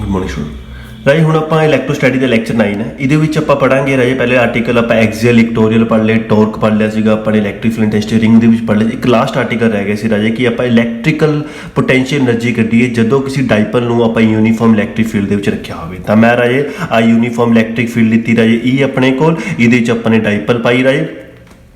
Good morning student राजे हुण आपां इलैक्ट्रोस्टैटिक दा लैक्चर 9 है इहदे विच आपां पढ़ांगे राजे पहले आर्टिकल आपां एक्सियल इक्टोरियल पढ़ लिया टॉर्क पढ़ लिया सीगा आपां इलैक्ट्रिक फील्ड इंटेंसिटी रिंग दे विच पढ़ लिया एक लास्ट आर्टिकल रह गया सी राजे कि आपां इलैक्ट्रिकल पोटेंशियल एनर्जी कड्ढीए जदों किसी डाइपल नूं आपां यूनीफॉर्म इलैक्ट्रिक फील्ड दे विच रखिया होवे तां मैं राजे आ यूनीफॉर्म इलैक्ट्रिक फील्ड लित्ती राजे ई अपने कोल इहदे विच आपां ने डाइपल पाई राजे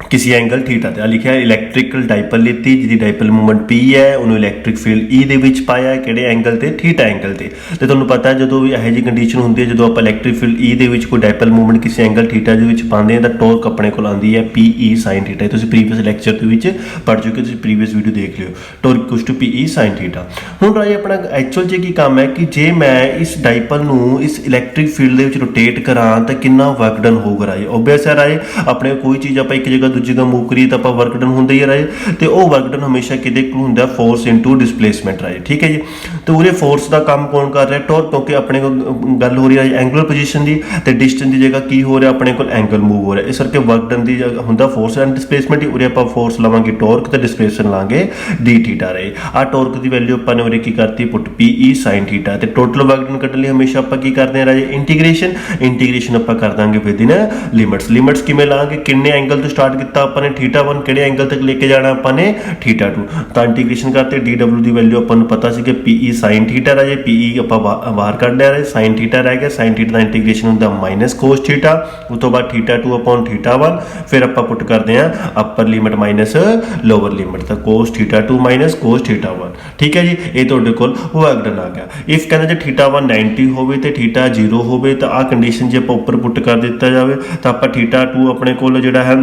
किसी एंगल थीटा ते लिखा है इलैक्ट्रिकल डाइपल लीती जिहदी डाइपल मूवमेंट पी है उन्होंने इलैक्ट्रिक फील्ड ई दे विच पाया है किहड़े एंगल ते थीटा एंगल ते तुहानूं पता है जदों भी इहो जी कंडीशन हुंदी है जदों आपां इलैक्ट्रिक फील्ड ई दे विच कोई डाइपल मूवमेंट किसी एंगल थीटा दे विच पाਉਂਦੇ ਹਾਂ ਤਾਂ टॉर्क अपने कोल आंदी है पी ई sin थीटा तुसीं प्रीवियस लैक्चर ਦੇ ਵਿੱਚ पढ़ चुके तुसीं प्रीवियस वीडियो देख लिਓ torque equals to P E sin theta ਹੁਣ ਰਾਜੇ ਆਪਣਾ ਐਕਚੁਅਲ 'ਚ ਕੀ ਕੰਮ ਹੈ ਕਿ ਜੇ ਮੈਂ ਇਸ ਡਾਈਪਲ ਨੂੰ ਇਸ ਇਲੈਕਟ੍ਰਿਕ ਫੀਲਡ ਦੇ ਵਿੱਚ ਰੋਟੇਟ ਕਰਾਂ ਤਾਂ ਕਿੰਨਾ ਵਰਕ ਡਨ ਹੋਊਗਾ ਰਾਜੇ ਓਬਵੀਅਸ ਹੈ ਰਾਜੇ ਆਪਣੇ ਕੋਈ ਚੀਜ਼ ਆਪਾਂ ਇੱਕ ਜਗ੍ਹਾ ਦੂਜੀ ਜਗ੍ਹਾ ਮੂਵ ਕਰੀਏ ਤਾਂ ਆਪਾਂ ਵਰਕ ਡਨ ਹੁੰਦਾ ਹੀ ਹੈ ਰਾਜੇ ਤੇ ਉਹ ਵਰਕ ਡਨ ਹਮੇਸ਼ਾ ਕਿਹਦੇ ਕੋਲ ਹੁੰਦਾ ਫੋਰਸ ਇਨਟੂ ਡਿਸਪਲੇਸਮੈਂਟ ਰਾਜੇ ਠੀਕ ਹੈ ਜੀ ਤੇ ਉਹਦੇ ਫੋਰਸ ਦਾ ਕੰਮ ਕੌਣ ਕਰ ਰਿਹਾ ਟੋਰਕ ਕਿਉਂਕਿ ਆਪਣੇ ਕੋਲ ਗੱਲ ਹੋ ਰਹੀ ਹੈ ਐਂਗੂਲਰ ਪੋਜੀਸ਼ਨ ਦੀ ਤੇ ਡਿਸਟੈਂਸ ਦੀ ਜਗ੍ਹਾ ਕੀ ਹੋ ਰਿਹਾ ਆਪਣੇ ਕੋਲ ਐਂਗਲ ਮੂਵ ਹੋ ਰਿਹਾ ਇਸ ਕਰਕੇ ਵਰਕ ਡਨ ਦੀ ਹੁੰਦਾ ਫੋਰਸ ਐਂਡ ਡਿਸਪਲੇਸਮੈਂਟ ਹੀ ਉਰੇ ਆਪਾਂ ਫੋਰਸ ਲਵਾਂਗੇ ਟੋਰਕ ਤੇ ਡਿਸਪਲੇਸਮੈਂਟ ਲਾਂਗੇ ਡੀ ਥੀਟਾ ਰਹੇ ਆ ਟੋਰਕ ਦੀ ਵੈਲਿਊ ਆਪਾਂ ਨੇ ਉਰੇ ਕੀ ਕਰਤੀ ਪੁੱਟ ਪੀ ਈ ਸਾਈਨ ਥੀਟਾ ਤੇ ਟੋਟਲ ਵਰਕ ਡਨ ਕੱਢਣ ਲਈ ਹਮੇਸ਼ਾ ਆਪਾਂ ਕੀ ਕਰਦੇ ਹਾਂ ਰਾਜੇ ਇੰਟੀਗ੍ਰੇਸ਼ਨ ਆਪਾਂ ਕਰ ਦਾਂਗੇ ਵਿਦਿਨ ਲਿਮਿਟਸ ਕਿਵੇਂ ਲਾਂਗੇ ਕਿੰਨੇ ਐਂਗਲ ਤੋਂ ਸਟਾਰਟ ਕੀਤਾ ਆਪਾਂ ਨੇ ਥੀਟਾ 1 ਕਿਹੜੇ ਐਂਗਲ ਤੱਕ ਲੈ ਕੇ ਜਾਣਾ ਆਪਾਂ ਨੇ ਥੀਟਾ 2 ਤਾਂ ਇੰਟੀਗ੍ਰੇਸ਼ਨ ਕਰਤੇ ਡੀ ਦੀ ਵੈਲਿਊ ਆਪਾਂ ਨੂੰ ਪਤਾ ਸੀ ਕਿ ਪੀ ਈ ਸਾਈਨ ਥੀਟਾ ਰਾਜੇ ਪੀ ਈ ਆਪਾਂ ਬਾਹਰ ਕੱਢ ਲਿਆ ਰਾਜੇ ਸਾਈਨ ਥੀਟਾ ਰਹਿ ਗਿਆ ਸਾਈਨ ਥੀਟਾ ਦਾ ਇੰਟੀਗ੍ਰੇਸ਼ਨ ਹੁੰਦਾ ਮਾਈਨਸ ਕੋਸ ਥੀਟਾ ਉਸ ਤੋਂ ਬਾਅਦ ਥੀਟਾ 2 ਅਪੋਨ ਥੀਟਾ 1 ਫਿਰ ਆਪਾਂ ਪੁੱਟ ਕਰਦੇ ਹਾਂ ਅਪਰ ਲਿਮਿਟ ਮਾਈਨਸ ਲੋਅਰ ਲਿਮਿਟ ਤਾਂ ਕੋਸ ਥੀਟਾ 2 ਮਾਈਨਸ ਕੋਸ ਥੀਟਾ 1 ਠੀਕ ਹੈ ਜੀ ਇਹ ਤੁਹਾਡੇ ਕੋਲ ਵਰਕ ਡਨ ਆ ਗਿਆ ਇਫ ਕਹਿੰਦੇ ਜੇ ਥੀਟਾ 1 90 ਹੋਵੇ ਤੇ ਥੀਟਾ 0 ਹੋਵੇ ਤਾਂ ਆ ਕੰਡੀਸ਼ਨ ਜੇ ਆਪਾਂ ਉੱਪਰ ਪੁੱਟ ਕਰ ਦਿੱਤਾ ਜਾਵੇ ਤਾਂ ਆਪਾਂ ਥੀਟਾ 2 ਆਪਣੇ ਕੋਲ ਜਿਹੜਾ ਹੈ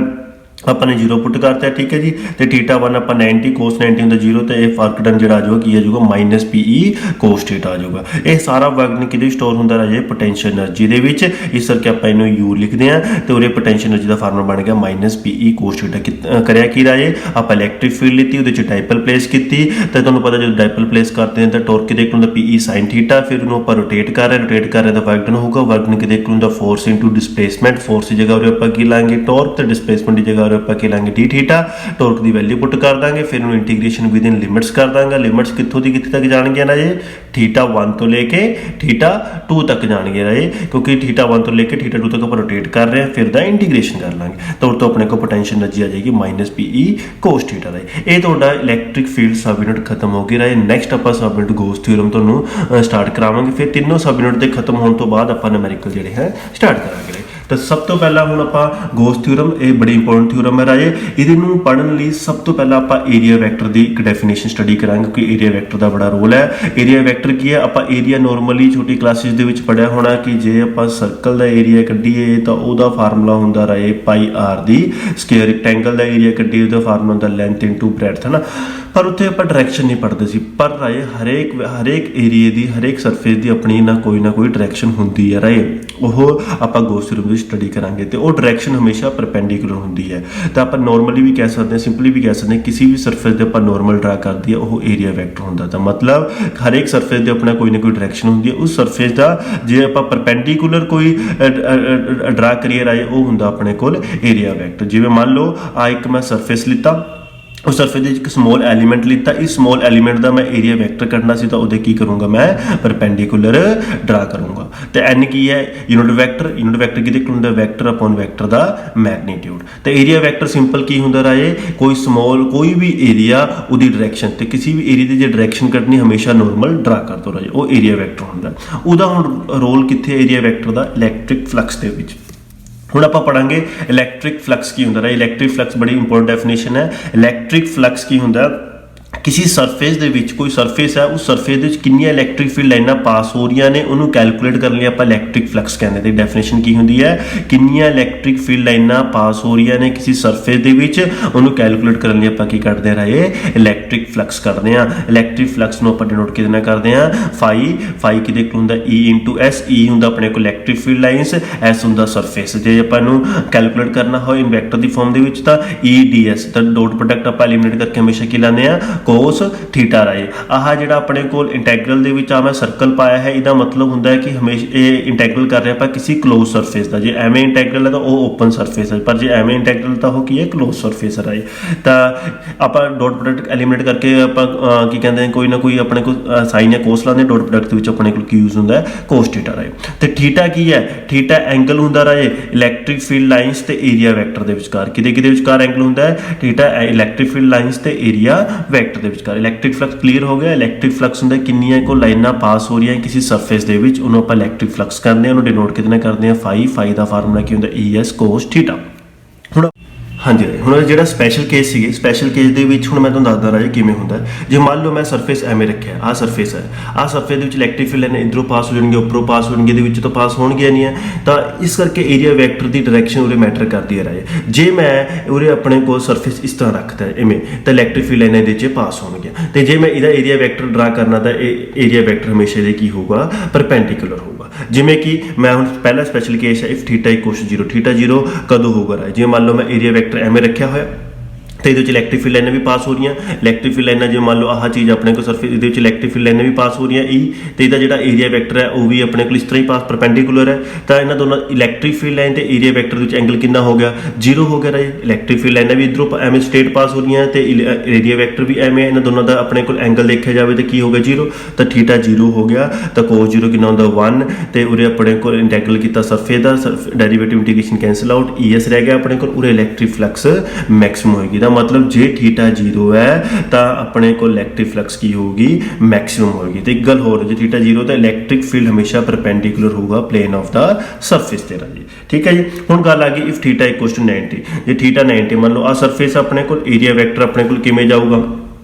ਆਪਾਂ ਨੇ 0 ਪੁੱਟ ਕਰਤਾ ਠੀਕ ਹੈ ਜੀ ਤੇ ਥੀਟਾ 1 ਆਪਾਂ 90 ਕੋਸ 90 ਹੁੰਦਾ 0 ਤੇ ਇਹ ਵਰਕ ਡਨ ਜਿਹੜਾ ਆ ਜਾਊਗਾ ਕੀ ਆ ਜਾਊਗਾ ਮਾਈਨਸ ਪੀ ਈ ਕੋਸ ਥੀਟਾ ਆ ਜਾਊਗਾ ਇਹ ਸਾਰਾ ਵਰਕ ਡਨ ਕਿਹਦੇ ਸਟੋਰ ਹੁੰਦਾ ਰਾਜੇ ਪੋਟੈਂਸ਼ੀਅਲ એનર્ਜੀ ਦੇ ਵਿੱਚ ਇਸ ਕਰਕੇ ਆਪਾਂ ਇਹਨੂੰ ਯੂ ਲਿਖਦੇ ਆ ਤੇ ਉਹਦੇ ਪੋਟੈਂਸ਼ੀਅਲ એનર્ਜੀ ਦਾ ਫਾਰਮੂਲਾ ਬਣ ਗਿਆ ਮਾਈਨਸ ਪੀ ਈ ਕੋਸ ਥੀਟਾ ਕਰਿਆ ਕੀ ਰਾਜੇ ਆਪਾਂ ਇਲੈਕਟ੍ਰਿਕ ਫੀਲਡ ਲਿੱਤੀ ਉਹਦੇ ਚ ਡਾਈਪਲ ਪਲੇਸ ਕੀਤੀ ਤੇ ਤੁਹਾਨੂੰ ਪਤਾ ਜਦੋਂ ਡਾਈਪਲ ਪਲੇਸ ਕਰਦੇ ਆ ਤਾਂ ਟੋਰਕ ਕਿਹਦੇ ਕੋਲ ਹੁੰਦਾ ਪੀ ਈ ਸਾਈਨ ਥੀਟਾ ਫਿਰ ਉਹਨੂੰ ਆਪਾਂ ਰੋਟੇਟ ਕਰ ਰਹੇ ਤਾਂ ਵਰਕ ਡਨ ਹੋਊਗਾ ਵਰਕ ਡਨ ਕਿਹਦੇ ਕੋਲ ਹੁੰਦਾ ਫੋਰਸ ਇਨਟੂ ਡਿਸਪਲੇਸਮੈਂਟ ਫੋਰਸ ਦੀ ਜਗ੍ਹਾ ਉਰੇ ਆਪਾਂ ਕੀ ਲਾਂਗੇ ਟੋਰਕ ਤੇ ਡਿਸਪਲੇਸਮੈਂਟ ਦੀ ਜਗ੍ਹਾ ਉਰੇ ਆਪਾਂ ਕੀ ਲਾਂਗੇ ਡੀ ਥੀਟਾ ਟੋਰਕ ਦੀ ਵੈਲਿਊ ਪੁੱਟ ਕਰ ਦਾਂਗੇ ਫਿਰ ਉਹਨੂੰ ਇੰਟੀਗ੍ਰੇਸ਼ਨ ਵਿਦਿਨ ਲਿਮਿਟਸ ਕਰ ਦਾਂਗੇ ਲਿਮਿਟਸ ਕਿੱਥੋਂ ਦੀ ਕਿੱਥੇ ਤੱਕ ਜਾਣਗੀਆਂ ਰਾਜੇ ਥੀਟਾ 1 ਤੋਂ ਲੈ ਕੇ ਥੀਟਾ 2 ਤੱਕ ਜਾਣਗੇ ਰਾਜੇ ਕਿਉਂਕਿ ਥੀਟਾ 1 ਤੋਂ ਲੈ ਕੇ ਥੀਟਾ 2 ਤੱਕ ਆਪਾਂ ਰੋਟੇਟ ਕਰ ਰਹੇ ਹਾਂ ਫਿਰ ਦਾ ਇੰਟੀਗ੍ਰੇਸ਼ਨ ਕਰ ਲਾਂਗੇ ਤਾਂ ਉਹ ਤੋਂ ਆਪਣੇ ਕੋਲ ਪੋਟੈਂਸ਼ੀਅਲ એનર્ਜੀ ਆ ਜਾਏਗੀ ਮਾਈਨਸ ਪੀ ਈ ਕੋਸ ਥੀਟਾ ਰਾਜੇ ਇਹ ਤੁਹਾਡਾ ਇਲੈਕਟ੍ਰਿਕ ਫੀਲਡ ਸਬ ਯੂਨਿਟ ਖਤਮ ਹੋ ਗਈ ਰਾਜੇ ਨੈਕਸਟ ਆਪਾਂ ਸਬ ਯੂਨਿਟ ਗੌਸ ਥਿਊਰਮ ਤੁਹਾਨੂੰ ਸਟਾਰਟ ਕਰਾਵਾਂਗੇ ਫਿਰ ਤਿੰਨੋਂ ਸਬ ਯੂਨਿਟ ਦੇ ਖਤਮ ਹੋਣ ਤੋਂ ਬਾਅਦ ਆਪਾਂ ਨਿਊਮੈਰੀਕਲ ਜਿਹੜੇ ਹੈ ਸਟਾਰਟ ਕਰਾਂਗੇ ਤਾਂ ਸਭ ਤੋਂ ਪਹਿਲਾਂ ਹੁਣ ਆਪਾਂ ਗੌਸ ਥਿਊਰਮ ਇਹ ਬੜੀ ਇੰਪੋਰਟੈਂਟ ਥਿਊਰਮ ਹੈ ਰਾਜੇ ਇਹਦੇ ਨੂੰ ਪੜ੍ਹਨ ਲਈ ਸਭ ਤੋਂ ਪਹਿਲਾਂ ਆਪਾਂ ਏਰੀਆ ਵੈਕਟਰ ਦੀ ਇੱਕ ਡੈਫੀਨੇਸ਼ਨ ਸਟੱਡੀ ਕਰਾਂਗੇ ਕਿਉਂਕਿ ਏਰੀਆ ਵੈਕਟਰ ਦਾ ਬੜਾ ਰੋਲ ਹੈ ਏਰੀਆ ਵੈਕਟਰ ਕੀ ਹੈ ਆਪਾਂ ਏਰੀਆ ਨੋਰਮਲੀ ਛੋਟੀ ਕਲਾਸਿਸ ਦੇ ਵਿੱਚ ਪੜ੍ਹਿਆ ਹੋਣਾ ਕਿ ਜੇ ਆਪਾਂ ਸਰਕਲ ਦਾ ਏਰੀਆ ਕੱਢੀਏ ਤਾਂ ਉਹਦਾ ਫਾਰਮੂਲਾ ਹੁੰਦਾ ਰਾਜੇ ਪਾਈ ਆਰ ਦੀ ਸਕੁਅਰ ਰੈਕਟੈਂਗਲ ਦਾ ਏਰੀਆ ਕੱਢੀਏ ਉਹਦਾ ਫਾਰਮੂਲਾ ਹੁੰਦਾ ਲੈਂਥ ਇਨਟੂ ਬ੍ਰੈਡਥ ਹੈ ਨਾ ਪਰ ਉੱਥੇ ਆਪਾਂ ਡਾਇਰੈਕਸ਼ਨ ਨਹੀਂ ਪੜ੍ਹਦੇ ਸੀ ਪਰ ਰਾਜੇ ਹਰੇਕ ਏਰੀਏ ਦੀ ਹਰੇਕ ਸਰਫੇਸ ਦੀ ਆਪਣੀ ਨਾ ਕੋਈ ਡਾਇਰੈਕਸ਼ਨ ਹੁੰਦੀ ਹੈ ਰਾਜੇ ਉਹ ਆਪਾਂ ਗੌਸ ਥਿਊਰਮ ਦੀ ਸਟੱਡੀ ਕਰਾਂਗੇ ਤੇ ਉਹ ਡਾਇਰੈਕਸ਼ਨ ਹਮੇਸ਼ਾ ਪਰਪੈਂਡੀਕੂਲਰ ਹੁੰਦੀ ਹੈ ਤਾਂ ਆਪਾਂ ਨਾਰਮਲੀ ਵੀ ਕਹਿ ਸਕਦੇ ਹਾਂ ਸਿੰਪਲੀ ਵੀ ਕਹਿ ਸਕਦੇ ਹਾਂ ਕਿਸੇ ਵੀ ਸਰਫੇਸ ਦੇ ਆਪਾਂ ਨਾਰਮਲ ਡਰਾ ਕਰਦੀ ਹੈ ਉਹ ਏਰੀਆ ਵੈਕਟਰ ਹੁੰਦਾ ਤਾਂ ਮਤਲਬ ਹਰੇਕ ਸਰਫੇਸ ਦੇ ਆਪਣਾ ਕੋਈ ਨਾ ਕੋਈ ਡਾਇਰੈਕਸ਼ਨ ਹੁੰਦੀ ਹੈ ਉਸ ਸਰਫੇਸ ਦਾ ਜੇ ਆਪਾਂ ਪਰਪੈਂਡੀਕੂਲਰ ਕੋਈ ਡਰਾ ਕਰੀਏ ਰਾਜੇ ਉਹ ਹੁੰਦਾ ਆਪਣੇ ਕੋਲ ਏਰੀਆ ਵੈਕਟਰ ਜਿਵੇਂ ਮੰਨ ਲਓ ਆ ਇੱਕ ਮੈਂ ਸਰਫੇਸ ਲਿੱਤਾ उस सरफेस में एक स्मॉल एलीमेंट लिता इस स्मॉल एलीमेंट का मैं एरिया वैक्टर करना सी तो उहदे की करूँगा मैं परपेंडिकुलर ड्रा करूँगा तो एन की है यूनिट वैक्टर किहदे कोल हुंदा वैक्टर अपॉन वैक्टर का मैगनीट्यूड तो एरिया वैक्टर सिंपल की हुंदा राजे कोई भी एरिया उहदी डायरैक्शन तो किसी भी एरिया की जो डायरैक्शन कड्ढनी हमेशा नॉर्मल ड्रा कर दो राजे वो एरिया वैक्टर हुंदा उहदा हुण रोल कित्थे एरिया वैक्टर का इलैक्ट्रिक फ्लक्स दे विच ਹੁਣ ਆਪਾਂ ਪੜਾਂਗੇ ਇਲੈਕਟ੍ਰਿਕ ਫਲਕਸ ਕੀ ਹੁੰਦਾ ਹੈ ਇਲੈਕਟ੍ਰਿਕ ਫਲਕਸ ਬੜੀ ਇੰਪੋਰਟੈਂਟ ਡੈਫੀਨੇਸ਼ਨ ਹੈ ਇਲੈਕਟ੍ਰਿਕ ਫਲਕਸ ਕੀ ਹੁੰਦਾ किसी सरफेस ਦੇ ਵਿੱਚ ਕੋਈ ਸਰਫੇਸ ਹੈ ਉਸ ਸਰਫੇਸ ਦੇ ਵਿੱਚ ਕਿੰਨੀਆਂ ਇਲੈਕਟ੍ਰਿਕ ਫੀਲਡ ਲਾਈਨਾਂ ਪਾਸ ਹੋ ਰਹੀਆਂ ਨੇ ਉਹਨੂੰ ਕੈਲਕੂਲੇਟ ਕਰਨ ਲਈ ਆਪਾਂ ਇਲੈਕਟ੍ਰਿਕ ਫਲਕਸ ਕਹਿੰਦੇ ਤੇ ਡੈਫੀਨੇਸ਼ਨ ਕੀ ਹੁੰਦੀ ਹੈ ਕਿੰਨੀਆਂ ਇਲੈਕਟ੍ਰਿਕ ਫੀਲਡ ਲਾਈਨਾਂ ਪਾਸ ਹੋ ਰਹੀਆਂ ਨੇ ਕਿਸੇ ਸਰਫੇਸ ਦੇ ਵਿੱਚ ਉਹਨੂੰ ਕੈਲਕੂਲੇਟ ਕਰਨ ਲਈ ਆਪਾਂ ਕੀ ਕੱਢਦੇ ਹਾਂ ਰਾਜੇ ਇਲੈਕਟ੍ਰਿਕ ਫਲਕਸ ਕੱਢਦੇ ਹਾਂ ਇਲੈਕਟ੍ਰਿਕ ਫਲਕਸ ਨੂੰ ਆਪਾਂ ਡਿਨੋਟ ਕਿਹਦੇ ਨਾਲ ਕਰਦੇ ਹਾਂ ਫਾਈ ਕਿਹਦੇ ਕੋਲ ਹੁੰਦਾ E ਇਨਟੂ S E ਹੁੰਦਾ ਆਪਣੇ ਕੋਲ ਇਲੈਕਟ੍ਰਿਕ ਫੀਲਡ ਲਾਈਨਸ S ਹੁੰਦਾ ਸਰਫੇਸ ਜੇ ਆਪਾਂ ਇਹਨੂੰ ਕੈਲਕੂਲੇਟ ਕਰਨਾ ਹੋਏ ਇਨ ਵੈਕਟਰ ਦੀ ਫਾਰਮ ਦੇ ਵਿੱਚ ਤਾਂ E ds ਤਾਂ ਡਾਟ ਪ੍ਰੋਡਕਟ ਆਪਾਂ ਐਲੀਮੀਨੇਟ ਕਰਕੇ ਹਮੇਸ਼ਾ ਕੀ ਲਾਉਂਦੇ ਹਾਂ ਕੋਸ ਥੀਟਾ ਰਾਏ। ਆਹ ਜਿਹੜਾ ਆਪਣੇ ਕੋਲ ਇੰਟੈਗਰਲ ਦੇ ਵਿੱਚ ਆ ਮੈਂ ਸਰਕਲ ਪਾਇਆ ਹੈ, ਇਹਦਾ ਮਤਲਬ ਹੁੰਦਾ ਹੈ ਕਿ ਹਮੇਸ਼ਾ ਇਹ ਇੰਟੈਗਰਲ ਕਰ ਰਹੇ ਆਪਾਂ ਕਿਸੇ ਕਲੋਜ਼ ਸਰਫੇਸ ਦਾ। ਜੇ ਐਵੇਂ ਇੰਟੈਗਰਲ ਹੈ ਤਾਂ ਉਹ ਓਪਨ ਸਰਫੇਸ ਹੈ, ਪਰ ਜੇ ਐਵੇਂ ਇੰਟੈਗਰਲ ਤਾਂ ਉਹ ਕੀ ਹੈ, ਕਲੋਜ਼ ਸਰਫੇਸ ਰਾਏ। ਤਾਂ ਆਪਾਂ ਡਾਟ ਪ੍ਰੋਡਕਟ ਐਲੀਮੀਨੇਟ ਕਰਕੇ ਆਪਾਂ ਕੀ ਕਹਿੰਦੇ ਕੋਈ ਨਾ ਕੋਈ ਆਪਣੇ ਕੋਲ ਸਾਈਨ ਜਾਂ ਕੋਸ ਲਾਉਂਦੇ, ਡਾਟ ਪ੍ਰੋਡਕਟ ਦੇ ਵਿੱਚ ਆਪਣੇ ਕੋਲ ਕੀ ਯੂਜ਼ ਹੁੰਦਾ ਹੈ, ਕੋਸ ਥੀਟਾ ਰਾਏ। ਤੇ ਥੀਟਾ ਕੀ ਹੈ, ਥੀਟਾ ਐਂਗਲ ਹੁੰਦਾ ਰਾਏ ਇਲੈਕਟ੍ਰਿਕ ਫੀਲਡ ਲਾਈਨਸ ਤੇ ਏਰੀਆ ਵੈਕਟਰ ਦੇ ਵਿਚਕਾਰ। ਕਿਹਦੇ ਵਿਚਕਾਰ ਐਂਗਲ ਹੁੰਦਾ ਹੈ, ਥੀਟਾ ਇਲੈਕਟ੍ਰਿਕ ਫੀਲਡ ਲਾਈਨਸ ਤੇ ਏਰੀਆ ਵੈਕਟਰ ਦੇ ਵਿਚਕਾਰ। ਇਲੈਕਟ੍ਰਿਕ ਫਲਕਸ ਕਲੀਅਰ ਹੋ ਗਿਆ। ਇਲੈਕਟ੍ਰਿਕ ਫਲਕਸ ਹੁੰਦਾ ਕਿੰਨੀਆਂ ਕੋ ਲਾਈਨਾਂ ਪਾਸ ਹੋ ਰਹੀਆਂ ਕਿਸੇ ਸਰਫੇਸ ਦੇ ਵਿੱਚ, ਉਹਨੂੰ ਆਪਾਂ ਇਲੈਕਟ੍ਰਿਕ ਫਲਕਸ ਕਰਦੇ ਹਾਂ, ਉਹਨੂੰ ਡਿਨੋਟ ਕਿਹਦੇ ਨਾਲ ਕਰਦੇ ਹਾਂ, ਫਾਈ ਦਾ ਫਾਰਮੂਲਾ ਕੀ ਹੁੰਦਾ, ਈਐਸ ਕੋਸ ਥੀਟਾ। ਹੁਣ ਹਾਂਜੀ ਰਾਜੇ, ਹੁਣ ਜਿਹੜਾ ਸਪੈਸ਼ਲ ਕੇਸ ਸੀਗੇ, ਸਪੈਸ਼ਲ ਕੇਸ ਦੇ ਵਿੱਚ ਹੁਣ ਮੈਂ ਤੁਹਾਨੂੰ ਦੱਸਦਾ ਰਾਜੇ ਕਿਵੇਂ ਹੁੰਦਾ। ਜੇ ਮੰਨ ਲਓ ਮੈਂ ਸਰਫੇਸ ਐਵੇਂ ਰੱਖਿਆ, ਆਹ ਸਰਫੇਸ ਹੈ, ਆਹ ਸਰਫੇਸ ਦੇ ਵਿੱਚ ਇਲੈਕਟ੍ਰਿਕ ਫੀਲਡ ਲਾਈਨਾਂ ਇੱਧਰੋਂ ਪਾਸ ਹੋ ਜਾਣਗੇ, ਉੱਪਰੋਂ ਪਾਸ ਹੋਣਗੇ, ਇਹਦੇ ਵਿੱਚ ਤਾਂ ਪਾਸ ਹੋਣਗੀਆਂ ਨਹੀਂ ਹੈ, ਤਾਂ ਇਸ ਕਰਕੇ ਏਰੀਆ ਵੈਕਟਰ ਦੀ ਡਾਇਰੈਕਸ਼ਨ ਉਰੇ ਮੈਟਰ ਕਰਦੀ ਹੈ ਰਾਜੇ। ਜੇ ਮੈਂ ਉਰੇ ਆਪਣੇ ਕੋਲ ਸਰਫੇਸ ਇਸ ਤਰ੍ਹਾਂ ਰੱਖਦਾ ਇਵੇਂ, ਤਾਂ ਇਲੈਕਟ੍ਰਿਕ ਫੀਲਡ ਲਾਈਨਾਂ ਇਹਦੇ 'ਚ ਪਾਸ ਹੋਣਗੀਆਂ। ਤੇ ਜੇ ਮੈਂ ਇਹਦਾ ਏਰੀਆ ਵੈਕਟਰ ਡਰਾ ਕਰਨਾ ਤਾਂ ਇਹ ਏਰੀਆ ਵੈਕਟਰ ਹਮੇਸ਼ਾ ਇਹਦੇ ਕੀ ਹੋਊਗਾ, ਪਰਪੈਂਡੀਕੂਲਰ ਹੋਊਗਾ। ਜਿਵੇਂ ਕਿ ਮੈਂ ਹੁਣ ਪਹਿਲਾ ਸਪੈਸ਼ਲ ਕੇਸ ਹੈ, ਇਫ ਥੀਟਾ ਇਕੁਅਲਸ 0, ਥੀਟਾ 0 ਕਦੋਂ ਹੋਊਗਾ ਰਾਜੇ, ਜੇ ਮੰਨ ਲਓ ਮੈਂ ਏਰੀਆ ਵੈਕਟਰ ਐਵੇਂ ਰੱਖਿਆ ਹੋਇਆ ਤੇ ਇਹਦੇ ਵਿੱਚ ਇਲੈਕਟ੍ਰਿਕ ਫੀਲਡ ਲਾਈਨਾਂ ਵੀ ਪਾਸ ਹੋ ਰਹੀਆਂ। ਇਲੈਕਟ੍ਰਿਕ ਫੀਲਡ ਲਾਈਨਾਂ ਜੇ ਮੰਨ ਲਓ ਆਹ ਚੀਜ਼ ਆਪਣੇ ਕੋਲ ਸਰਫੇਸ, ਇਹਦੇ ਵਿੱਚ ਇਲੈਕਟ੍ਰਿਕ ਫੀਲਡ ਲਾਈਨਾਂ ਵੀ ਪਾਸ ਹੋ ਰਹੀਆਂ ਤੇ ਇਹਦਾ ਜਿਹੜਾ ਏਰੀਆ ਵੈਕਟਰ ਹੈ ਉਹ ਵੀ ਆਪਣੇ ਕੋਲ ਇਸ ਤਰ੍ਹਾਂ ਹੀ ਪਾਸ ਪਰਪੈਂਡੀਕੂਲਰ ਹੈ। ਤਾਂ ਇਹਨਾਂ ਦੋਨਾਂ ਇਲੈਕਟ੍ਰਿਕ ਫੀਲਡ ਲਾਈਨ ਤੇ ਏਰੀਆ ਵੈਕਟਰ ਦੇ ਵਿੱਚ ਐਂਗਲ ਕਿੰਨਾ ਹੋ ਗਿਆ, 0 ਹੋ ਗਿਆ ਰਾਜੇ। ਇਲੈਕਟ੍ਰਿਕ ਫੀਲਡ ਲਾਈਨਾਂ ਵੀ ਇੱਧਰੋਂ ਐਵੇਂ ਸਟੇਟ ਪਾਸ ਹੋ ਰਹੀਆਂ ਤੇ ਏਰੀਆ ਵੈਕਟਰ ਵੀ ਐਵੇਂ, ਇਹਨਾਂ ਦੋਨਾਂ ਦਾ ਆਪਣੇ ਕੋਲ ਐਂਗਲ ਦੇਖਿਆ ਜਾਵੇ ਤਾਂ ਕੀ ਹੋ ਗਿਆ, 0। ਤਾਂ ਥੀਟਾ 0 ਹੋ ਗਿਆ, ਤਾਂ ਕੋਸ 0 ਕਿੰਨਾ ਹੁੰਦਾ, 1। ਤੇ ਉਰੇ ਆਪਣੇ ਕੋਲ ਇੰਟੈਗਰਲ ਕੀਤਾ ਸਰਫੇਸ ਦਾ, derivative integration cancel out, ES ਰਹਿ ਗਿਆ ਆਪਣੇ ਕੋਲ, ਉਰੇ ਇਲੈਕਟ੍ਰਿਕ ਫਲਕਸ ਮੈਕਸਿਮਮ ਹੋਏਗੀ। ਦਾ ਮਤਲਬ ਜੇ ਥੀਟਾ 0 ਹੈ ਤਾਂ ਆਪਣੇ ਕੋਲ ਇਲੈਕਟ੍ਰਿਕ ਫਲਕਸ ਕੀ ਹੋਊਗੀ, ਮੈਕਸਿਮਮ ਹੋਏਗੀ। ਤੇ ਇੱਕ ਗੱਲ ਹੋਰ, ਜੇ ਥੀਟਾ 0 ਤਾਂ ਇਲੈਕਟ੍ਰਿਕ ਫੀਲਡ ਹਮੇਸ਼ਾ ਪਰਪੈਂਡੀਕੂਲਰ ਹੋਊਗਾ ਪਲੇਨ ਆਫ ਦਾ ਸਰਫੇਸ ਤੇ ਰਾਜੀ। ਠੀਕ ਹੈ ਜੀ। ਹੁਣ ਗੱਲ ਆ ਗਈ ਇਫ ਥੀਟਾ ਇਕੁਅਲਸ ਟੂ 90, ਜੇ ਥੀਟਾ 90 ਮੰਨ ਲਓ ਆ ਸਰਫੇਸ ਆਪਣੇ ਕੋਲ, ਏਰੀਆ ਵੈਕਟਰ ਆਪਣੇ ਕੋਲ ਕਿਵੇਂ ਜਾਊਗਾ,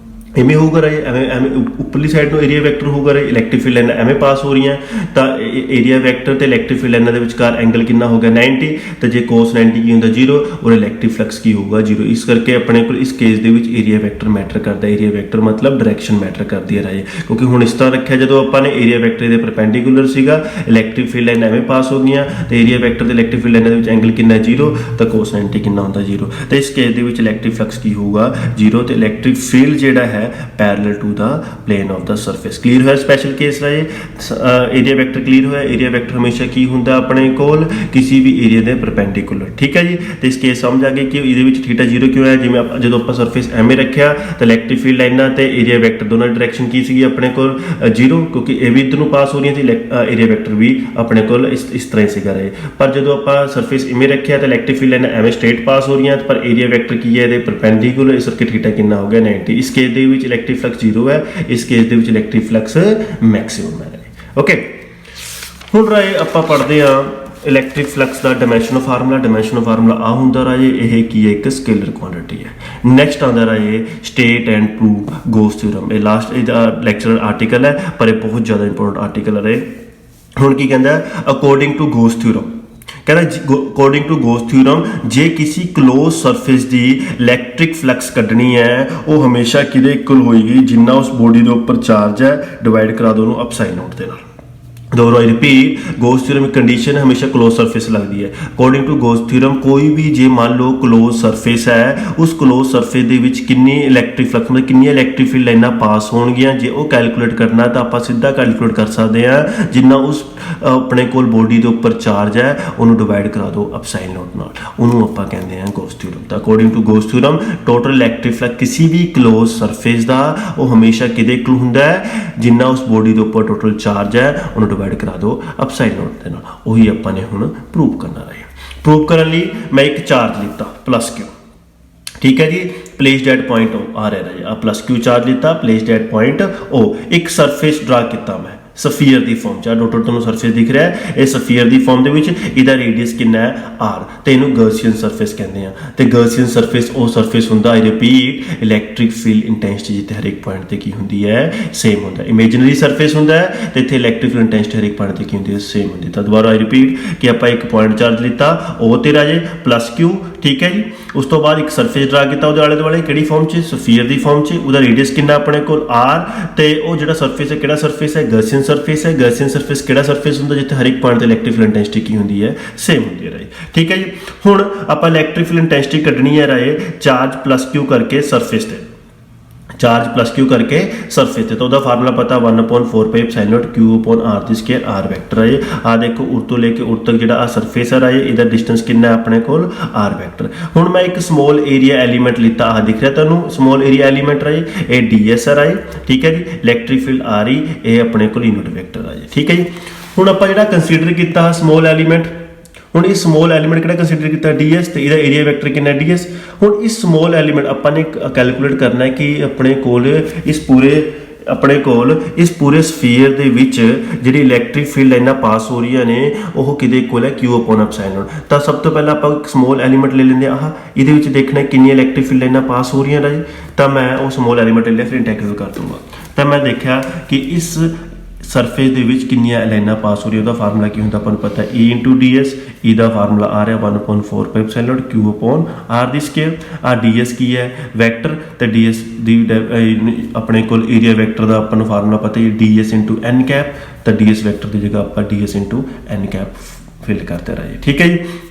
ਐਵੇਂ ਹੋਊਗਾ ਰਾਜੇ, ਐਵੇਂ ਉੱਪਰਲੀ ਸਾਈਡ ਨੂੰ ਏਰੀਆ ਵੈਕਟਰ ਹੋਊਗਾ ਰਾਜੇ। ਇਲੈਕਟ੍ਰਿਕ ਫੀਲਡ ਲਾਈਨਾਂ ਐਵੇਂ ਪਾਸ ਹੋ ਰਹੀਆਂ ਤਾਂ ਏਰੀਆ ਵੈਕਟਰ ਤੇ ਇਲੈਕਟ੍ਰਿਕ ਫੀਲਡ ਲਾਈਨਾਂ ਦੇ ਵਿਚਕਾਰ ਐਂਗਲ ਕਿੰਨਾ ਹੋ ਗਿਆ, 90। ਤੇ ਜੇ ਕੋਸ 90 ਕੀ ਹੁੰਦਾ, 0, ਔਰ ਇਲੈਕਟ੍ਰਿਕ ਫਲਕਸ ਕੀ ਹੋਊਗਾ, 0। ਇਸ ਕਰਕੇ ਆਪਣੇ ਕੋਲ ਇਸ ਕੇਸ ਦੇ ਵਿੱਚ ਏਰੀਆ ਵੈਕਟਰ ਮੈਟਰ ਕਰਦਾ। ਏਰੀਆ ਵੈਕਟਰ ਮਤਲਬ ਡਾਇਰੈਕਸ਼ਨ ਮੈਟਰ ਕਰਦੀ ਹੈ ਰਾਜੇ, ਕਿਉਂਕਿ ਹੁਣ ਇਸ ਤਰ੍ਹਾਂ ਰੱਖਿਆ, ਜਦੋਂ ਆਪਾਂ ਨੇ ਏਰੀਆ ਵੈਕਟਰ ਦੇ ਪਰਪੈਂਡੀਕੂਲਰ ਸੀਗਾ, ਇਲੈਕਟ੍ਰਿਕ ਫੀਲਡ ਲਾਈਨਾਂ ਐਵੇਂ ਪਾਸ ਹੋ ਗਈਆਂ ਤੇ ਏਰੀਆ ਵੈਕਟਰ ਤੇ ਇਲੈਕਟ੍ਰਿਕ ਫੀਲਡ ਲਾਈਨਾਂ ਦੇ ਵਿੱਚ ਐਂਗਲ ਕਿੰਨਾ, 0। ਤਾਂ ਕੋਸ 90 ਕਿੰਨਾ ਹੁੰਦਾ, 0। ਤੇ ਇਸ ਕੇਸ ਦੇ ਵਿੱਚ ਇਲੈਕਟ੍ਰਿਕ ਫਲਕਸ ਕੀ ਹੋਊਗਾ, 0। ਤੇ ਇਲੈਕਟ੍ਰਿਕ ਫੀਲਡ ਜਿਹੜਾ ਹੈ parallel to the plane of the surface. Clear ਹੋਇਆ ਸਪੈਸ਼ਲ ਕੇਸ ਰਾਜੇ, ਏਰੀਆ ਵੈਕਟਰ ਕਲੀਅਰ ਹੋਇਆ। ਏਰੀਆ ਵੈਕਟਰ ਹਮੇਸ਼ਾ ਕੀ ਹੁੰਦਾ ਆਪਣੇ ਕੋਲ, ਕਿਸੇ ਵੀ ਏਰੀਆ ਦੇ ਪਰਪੈਂਡੀਕੂਲਰ। ਠੀਕ ਹੈ ਜੀ। ਤੇ ਇਸ ਕੇਸ ਸਮਝ ਆ ਗਈ ਕਿ ਇਹਦੇ ਵਿੱਚ ਥੀਟਾ 0 ਕਿਉਂ ਹੈ। ਜਿਵੇਂ ਜਦੋਂ ਆਪਾਂ ਸਰਫੇਸ ਐਵੇਂ ਰੱਖਿਆ ਤਾਂ ਇਲੈਕਟ੍ਰਿਕ ਫੀਲਡ ਲਾਈਨਾਂ ਤੇ ਏਰੀਆ ਵੈਕਟਰ ਦੋਨਾਂ ਦੀ ਡਾਇਰੈਕਸ਼ਨ ਕੀ ਸੀਗੀ ਆਪਣੇ ਕੋਲ, 0, ਕਿਉਂਕਿ ਇਹ ਵੀ ਇੱਧਰ ਨੂੰ ਪਾਸ ਹੋ ਰਹੀਆਂ ਸੀ, ਏਰੀਆ ਵੈਕਟਰ ਵੀ ਆਪਣੇ ਕੋਲ ਇਸ ਤਰ੍ਹਾਂ ਹੀ ਸੀਗਾ ਰਾਜੇ। ਪਰ ਜਦੋਂ ਆਪਾਂ ਸਰਫੇਸ ਇਵੇਂ ਰੱਖਿਆ ਤਾਂ ਇਲੈਕਟ੍ਰਿਕ ਫੀਲਡ ਲਾਈਨਾਂ ਐਵੇਂ ਸਟ੍ਰੇਟ ਪਾਸ ਹੋ ਰਹੀਆਂ, ਪਰ ਏਰੀਆ ਵੈਕਟਰ ਕੀ ਹੈ, ਇਹਦੇ ਪਰਪੈਂਡੀਕੂਲਰ। ਇਸ ਕਰਕੇ ਥੀਟਾ ਕਿੰਨਾ ਹੋ ਗਿਆ, 90। ਇਸ ਕੇਸ ਦੇ ਵਿੱਚ ਇਲੈਕਟ੍ਰਿਕ ਫਲਕਸ 0 ਹੈ, ਇਸ ਕੇਸ ਦੇ ਵਿੱਚ ਇਲੈਕਟ੍ਰਿਕ ਫਲਕਸ ਮੈਕਸਿਮਮ ਹੈ। ਓਕੇ, ਹੁਣ ਰਾਜੇ ਆਪਾਂ ਪੜ੍ਹਦੇ ਹਾਂ ਇਲੈਕਟ੍ਰਿਕ ਫਲਕਸ ਦਾ ਡਾਇਮੈਂਸ਼ਨਲ ਫਾਰਮੂਲਾ। ਡਾਇਮੈਂਸ਼ਨਲ ਫਾਰਮੂਲਾ ਆ ਹੁੰਦਾ ਰਾਜੇ, ਇਹ ਕੀ ਹੈ, ਇੱਕ ਸਕੇਲਰ ਕੁਆਂਟੀਟੀ ਹੈ। ਨੈਕਸਟ ਆਉਂਦਾ ਰਾਜੇ state and prove Ghaus theorem. ਇਹ ਲਾਸਟ ਇਹਦਾ ਲੈਕਚਰ ਆਰਟੀਕਲ ਹੈ, ਪਰ ਇਹ ਬਹੁਤ ਜ਼ਿਆਦਾ ਇੰਪੋਰਟੈਂਟ ਆਰਟੀਕਲ ਹੈ। ਹੁਣ ਕੀ ਕਹਿੰਦਾ, ਅਕੋਰਡਿੰਗ ਟੂ ਗੌਸ ਥਿਊਰਮ, ਕਹਿੰਦਾ ਅਕੋਰਡਿੰਗ ਟੂ ਗੌਸ ਥਿਊਰਮ ਜੇ ਕਿਸੇ ਕਲੋਜ਼ ਸਰਫੇਸ ਦੀ ਇਲੈਕਟ੍ਰਿਕ ਫਲਕਸ ਕੱਢਣੀ ਹੈ, ਉਹ ਹਮੇਸ਼ਾ ਕਿਹਦੇ ਇਕੁਅਲ ਹੋਏਗੀ, ਜਿੰਨਾ ਉਸ ਬੋਡੀ ਦੇ ਉੱਪਰ ਚਾਰਜ ਹੈ, ਡਿਵਾਈਡ ਕਰਾ ਦੋ ਉਹਨੂੰ ਅਪਸਾਈਡ ਨੋਟ ਦੇ ਨਾਲ। दोबारा आई रिपीट, गॉस थ्योरम की कंडीशन हमेशा क्लोज सरफेस लगती है। अकॉर्डिंग टू गॉस थ्योरम कोई भी जे मान लो क्लोज सरफेस है, उस क्लोज सरफेस ਦੇ ਵਿੱਚ ਕਿੰਨੀ ਇਲੈਕਟ੍ਰਿਕ ਫਲਕਸ मतलब ਕਿੰਨੀਆਂ ਇਲੈਕਟ੍ਰਿਕ ਫੀਲਡ ਲਾਈਨਾਂ ਪਾਸ ਹੋਣਗੀਆਂ, ਜੇ ਉਹ ਕੈਲਕੂਲੇਟ ਕਰਨਾ ਤਾਂ ਆਪਾਂ ਸਿੱਧਾ ਕੈਲਕੂਲੇਟ ਕਰ ਸਕਦੇ ਹਾਂ ਜਿੰਨਾ ਉਸ ਆਪਣੇ ਕੋਲ ਬੋਡੀ ਦੇ ਉੱਪਰ ਚਾਰਜ ਹੈ ਉਹਨੂੰ ਡਿਵਾਈਡ ਕਰਾ ਦਿਓ ਅਪਸਾਈਨ ਨੋਟ ਨਾਲ, ਉਹਨੂੰ ਆਪਾਂ ਕਹਿੰਦੇ ਹਾਂ ਗੌਸ ਥਿਊਰਮ। ਤਾਂ according to Gauss theorem total electric flux ਕਿਸੇ ਵੀ ਕਲੋਜ਼ ਸਰਫੇਸ ਦਾ ਉਹ ਹਮੇਸ਼ਾ ਕਿਹਦੇ ਇਕੁਅਲ ਹੁੰਦਾ ਹੈ, ਜਿੰਨਾ ਉਸ ਬੋਡੀ ਦੇ ਉੱਪਰ ਟੋਟਲ ਚਾਰਜ ਹੈ ਉਹਨੂੰ ਡਿਵਾਈਡ ਕਰਾ ਦਿਓ ਅਪਸਾਈਡ ਨੋਟ ਦੇ ਨਾਲ। ਉਹੀ ਆਪਾਂ ਨੇ ਹੁਣ ਪ੍ਰੂਵ ਕਰਨਾ ਹੈ। ਪ੍ਰੂਵ ਕਰਨ ਲਈ ਮੈਂ ਇੱਕ ਚਾਰਜ ਲਿੱਤਾ ਪਲੱਸ ਕਿਊ, ठीक है जी, प्लेस्ड एट पॉइंट ओ आ रहा है, आ प्लस क्यू चार्ज लिता, प्लेस्ड एट पॉइंट ओ। एक सरफेस ड्रा किया मैं सफीयर की फॉर्म च, डॉट तुहानूं सरफेस दिख रहा है, ये सफीयर की फॉर्म दे विच इहदा रेडियस कितना है आर, तो इहनूं गॉसियन सरफेस कहते हैं। तो गॉसियन सरफेस वो सरफेस हुंदा, I repeat electric field intensity जिते हर एक पॉइंट ते की हुंदी है सेम हुंदा, इमेजिनरी सरफेस हुंदा है तो इत्थे इलैक्ट्रिक फील्ड इंटेंसिटी हर एक पॉइंट ते की हुंदी है सेम हुंदी। तो दोबारा आई रिपीट कि आपां एक पॉइंट चार्ज लिता ओ तेरा जे प्लस क्यू, ठीक है जी। उस तो बाद एक सरफेस ड्रा किया ਉਹਦੇ ਆਲੇ ਦੁਆਲੇ ਕਿਹੜੀ ਫਾਰਮ 'ਚ, ਸਫੀਅਰ ਦੀ ਫਾਰਮ 'ਚ, ਉਹਦਾ ਰੇਡੀਅਸ ਕਿੰਨਾ ਆਪਣੇ ਕੋਲ r, ਤੇ ਉਹ ਜਿਹੜਾ ਸਰਫੇਸ ਹੈ ਕਿਹੜਾ ਸਰਫੇਸ ਹੈ, ਗੌਸੀਅਨ ਸਰਫੇਸ ਹੈ। ਗੌਸੀਅਨ ਸਰਫੇਸ ਕਿਹੜਾ ਸਰਫੇਸ ਹੁੰਦਾ ਜਿੱਥੇ ਹਰ ਇੱਕ ਪੁਆਇੰਟ ਤੇ ਇਲੈਕਟ੍ਰਿਕ ਫੀਲਡ ਇੰਟੈਂਸਿਟੀ ਕੀ ਹੁੰਦੀ ਹੈ ਸੇਮ ਹੁੰਦੀ ਹੈ ਰਾਏ, ਠੀਕ ਹੈ ਜੀ। ਹੁਣ ਆਪਾਂ ਇਲੈਕਟ੍ਰਿਕ ਫੀਲਡ ਇੰਟੈਂਸਿਟੀ ਕੱਢਣੀ ਹੈ ਰਾਏ ਚਾਰਜ ਪਲੱਸ ਕਿਊ ਕਰਕੇ ਸਰਫੇਸ ਤੇ, चार्ज प्लस क्यू करके सरफेस ते तो उसका फार्मूला पता 1/4 pi epsilon naught Q upon R दी स्क्वायर आर वैक्टर है। आ देखो उर तो लेके उर तक जिहड़ा आ सरफेस है इहदा डिस्टेंस कितना है अपने कोल आर वैक्टर। हुण मैं एक स्मॉल एरिया एलीमेंट लिता आ दिख रहा तुहानूं स्मॉल एरिया एलीमेंट रहे ये डी एस है ठीक है जी। इलैक्ट्रिक फील्ड आ रही ये अपने कोल यूनिट वैक्टर है ठीक है जी। हुण आपां जिहड़ा कंसीडर किया स्मॉल एलीमेंट हुण इस स्मॉल एलीमेंट किहड़ा कंसीडर किया डी एस तो इसका एरिया वैक्टर कितना डी एस। हुण इस स्मॉल एलीमेंट आपां ने कैलकुलेट करना है कि अपने कोल इस पूरे स्फीयर दे विच जिहड़ी इलैक्ट्रिक फील्ड लाइनां पास हो रही ने वो किहदे कोल है क्यू अपॉन एप्सिलॉन नॉट। तो सब तो पहले आपां स्मॉल एलीमेंट ले लेंदे आह इहदे विच देखना कितनी इलैक्ट्रिक फील्ड लाइनां पास हो रही हैं राजी। तो मैं वो स्मॉल एलीमेंट ले लिया फिर इंटैग्रल कर दूंगा। तो मैं देखा कि इस सरफेस दे विच कितनी लाइनां पास हो रही है फार्मूला की होंदा अपन पता है ई इंटू डी एस ईदा फार्मूला आ रहा 1/4 pi epsilon naught Q upon R दी स्क्वायर। आ डी एस की है वैक्टर तो डी एस दी अपने कोल एरिया वैक्टर का अपन फार्मूला पता है D S into N cap. तो डी एस वैक्टर की जगह आप D S into N cap fill करते रहे ठीक है जी।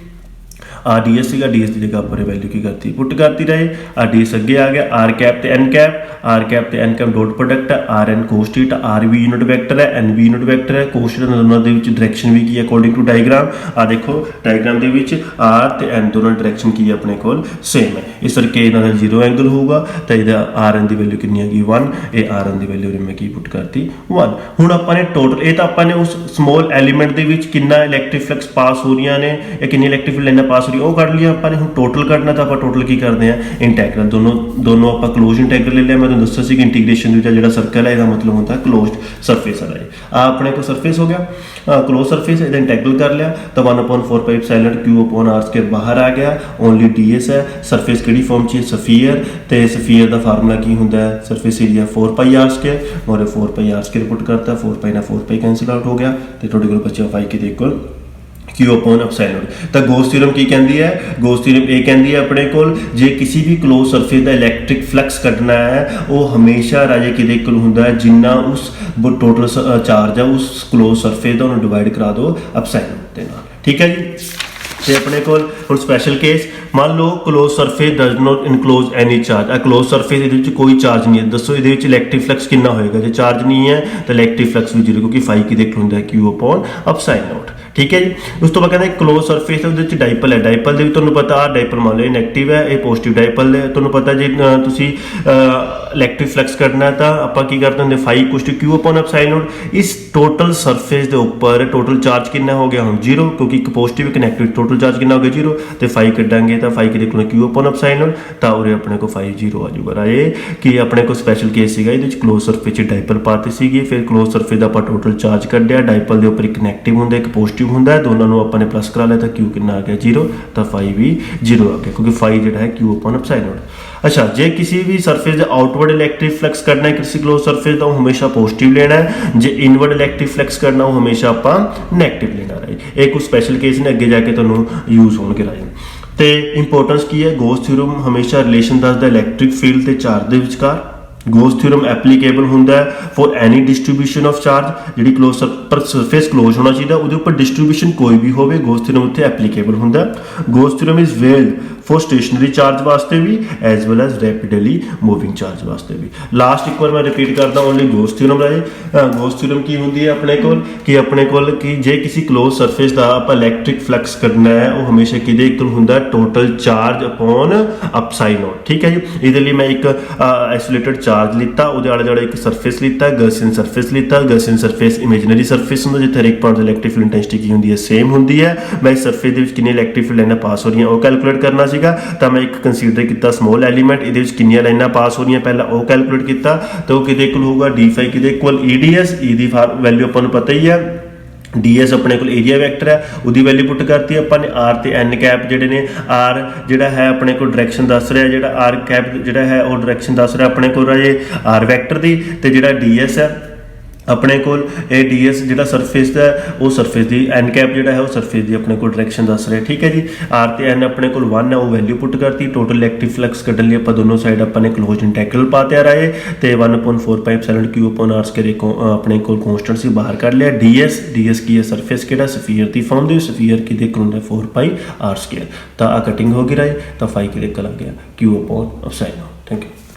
आ डी एस डी एस की जगह पर वैल्यू की करती पुट करती रहे। आ डी एस अगे आ गया आर कैप तो एन कैप डॉट प्रोडक्ट है R N cos theta R भी यूनिट वैक्टर है एन भी यूनिट वैक्टर है कोस थीटा दोनों के डायरेक्शन भी की है अकॉर्डिंग टू डायग्राम। आ देखो डायग्राम के आर तो एन दोनों डायरेक्शन की है अपने को सेम है इस करके इन्होंने जीरो एंगल होगा। तो यदा आर एन की वैल्यू कितनी है 1 ये आर एन की वैल्यू मैं की पुट करती 1। हुण आपां ने टोटल ये तो आपां ने उस स्मॉल एलीमेंट के कितना इलैक्ट्रिक फ्लक्स पास हो रही ने या कितनी इलैक्ट्रिक फील्ड लाइनां पास हो रही वो कर लिया आपां ने। हुण टोटल कढना तो आपां टोटल की करते हैं इंटैग्रल दोनों आपां क्लोज इंटैग्रल ले लिया। मैं तुहानूं दस्सिया सी कि इंटीग्रेशन जो सर्कल है इसका मतलब होता है क्लोज्ड सरफेस है। आ अपने को सरफेस हो गया क्लोज सरफेस इहदा इंटैग्रल कर लिया तो 1/4 pi epsilon naught Q upon R square बाहर आ गया ओनली डी एस है। सरफेस किहड़ी फॉर्म च सफीयर तो सफीयर का फार्मूला की होंदा है surface area 4 pi R square और 4 पाई आर स्क्वायर पुट करता 4 पाई ना 4 पाई कैंसिल आउट हो गया तो तुहाडे कोल बचिया फाई कि equal Q upon epsilon not. तो गॉस थ्योरम की कहती है गॉस थ्योरम ये कहती है अपने को जे किसी भी क्लोज सरफेस का इलैक्ट्रिक फ्लक्स कढ़ना है वो हमेशा राजे कि होंदा है जिन्ना उस टोटल चार्ज है उस क्लोज सरफेस का उन्होंने डिवाइड करा दो एप्सिलॉन नॉट के नाल ठीक है जी। तो अपने को हुण स्पैशल केस मान लो close surface does not enclose any charge. Close surface ये कोई चार्ज नहीं है दसो ये इलैक्ट्रिक फ्लक्स कितना होएगा जो चार्ज नहीं है तो इलैक्ट्रिक फ्लक्स भी जीरो क्योंकि फाई की होंदा है क्यू अपॉन एप्सिलॉन नॉट ठीक है जी। उस तो बाद कहते क्लोज सरफेस है डाइपल है डाइपल के भी तुहानूं पता आ डाइपल मान लो ये नैगेटिव है ये पॉजिटिव डाइपल है तुहानूं पता जे तुसीं इलैक्ट्रिक फ्लक्स करना है तो आपां की करते हैं phi equal to Q upon epsilon naught. इस टोटल सरफेस के उपर टोटल चार्ज कितना हो गया हम जीरो क्योंकि एक पॉजिटिव एक नैगेटिव टोटल चार्ज कितना हो गया जीरो तो फाई कड्डांगे तो फाई की देखो क्यू अपॉन एप्सिलॉन नॉट तो उरे अपने को फाई जीरो आ जाऊगा। ये कि अपने को स्पैशल केस सीगा ये क्लोज सरफेस डाइपल पाती सी फिर क्लोज सरफेस का आपां टोटल चार्ज कड्ढिया डाइपल के उपर एक नैगेटिव होंदा एक पॉजिटिव होंदा दोनों अपने प्लस करा लिया तो क्यू कितना आ गया जीरो तो फाई भी जीरो आ गया क्योंकि फाई जो है क्यू अपॉन एप्सिलॉन नॉट। अच्छा जे किसी भी सरफेस का आउटवर्ड इलैक्ट्रिक फ्लक्स करना है किसी क्लोज सरफेस का हमेशा पॉजिटिव लेना है जे इनवर्ड इलैक्ट्रिक फ्लक्स करना वो हमेशा आप नैगेटिव लेना रहे। एक कुछ स्पैशल केस ने अगे जाके तुहानूं यूज होणगे राजे। तो इंपोर्टेंस की है गॉस थ्योरम हमेशा रिलेशन दसदा इलैक्ट्रिक फील्ड ते चार्ज के विचकार। गॉस थ्योरम एप्लीकेबल होंदा है for any distribution of charge जी क्लोज पर सरफेस क्लोज होना चाहिए वो उपर डिस्ट्रीब्यूशन कोई भी हो गॉस थ्योरम उत्थे एप्लीकेबल होंदा। Gauss theorem is valid for stationary charge वास्ते भी as well as rapidly moving charge वास्ते भी। लास्ट एक बार मैं रिपीट करता ओनली गॉस थ्योरम रहे गॉस थ्योरम की होंदी है अपने कोल कि जे किसी क्लोज सरफेस का आप इलैक्ट्रिक फ्लक्स करना है वो हमेशा किहदे इक्वल होंदा total charge upon epsilon not ठीक है जी। इहदे लई मैं एक आइसोलेटेड चार्ज लिता उहदे आले दुआले एक सरफेस लिता गॉसियन सरफेस लिता गॉसियन सरफेस इमेजिनरी सरफेस होंदा जिथे हर एक पॉइंट इलैक्ट्रिक फील्ड इंटेंसिटी की होंदी है सेम होंदी है। मैं इस सरफेस दे विच कितनी इलैक्ट्रिक फील्ड लाइनां पास हो रही वो कैलकुलेट करना तो मैं एक कंसीडर किया स्मॉल एलीमेंट ये कितनी लाइनां पास हो रही पहला वो कैलकुलेट किया तो वो किहदे इक्वल होगा डी फाई किहदे equal E D S E दी वैल्यू अपन नूं पता ही है डी एस अपने को एरिया वैक्टर है उसकी वैल्यू पुट करती है अपन आर तो एन कैप जोड़े ने आर जोड़ा है अपने को डायरेक्शन दस रहा है जो आर कैप जोड़ा है वो डायरेक्शन दस रहा अपने को आर वैक्टर की तो जो डी एस है अपने को डी एस जो सरफेस है वो सरफेस की एन कैप जो है वो सरफेस की अपने को डायरेक्शन दस रहे ठीक है जी। आर तो एन अपने को 1 है वो वैल्यू पुट करती टोटल इलैक्ट्रिक फ्लक्स कढ़न लिए आप दोनों साइड अपने क्लोज इंटैग्रल पाते आ रहे तो 1/4 pi epsilon Q upon R square अपने को कॉन्स्टेंट से बाहर कर लिया। डी एस की है सरफेस कि सफीयर की फॉर्म दी सफीयर की देख होंगे 4 पाई आर स्क्वायर तो आ कटिंग हो गई रही तो फाई की देख लग गया Q upon epsilon. Thank you.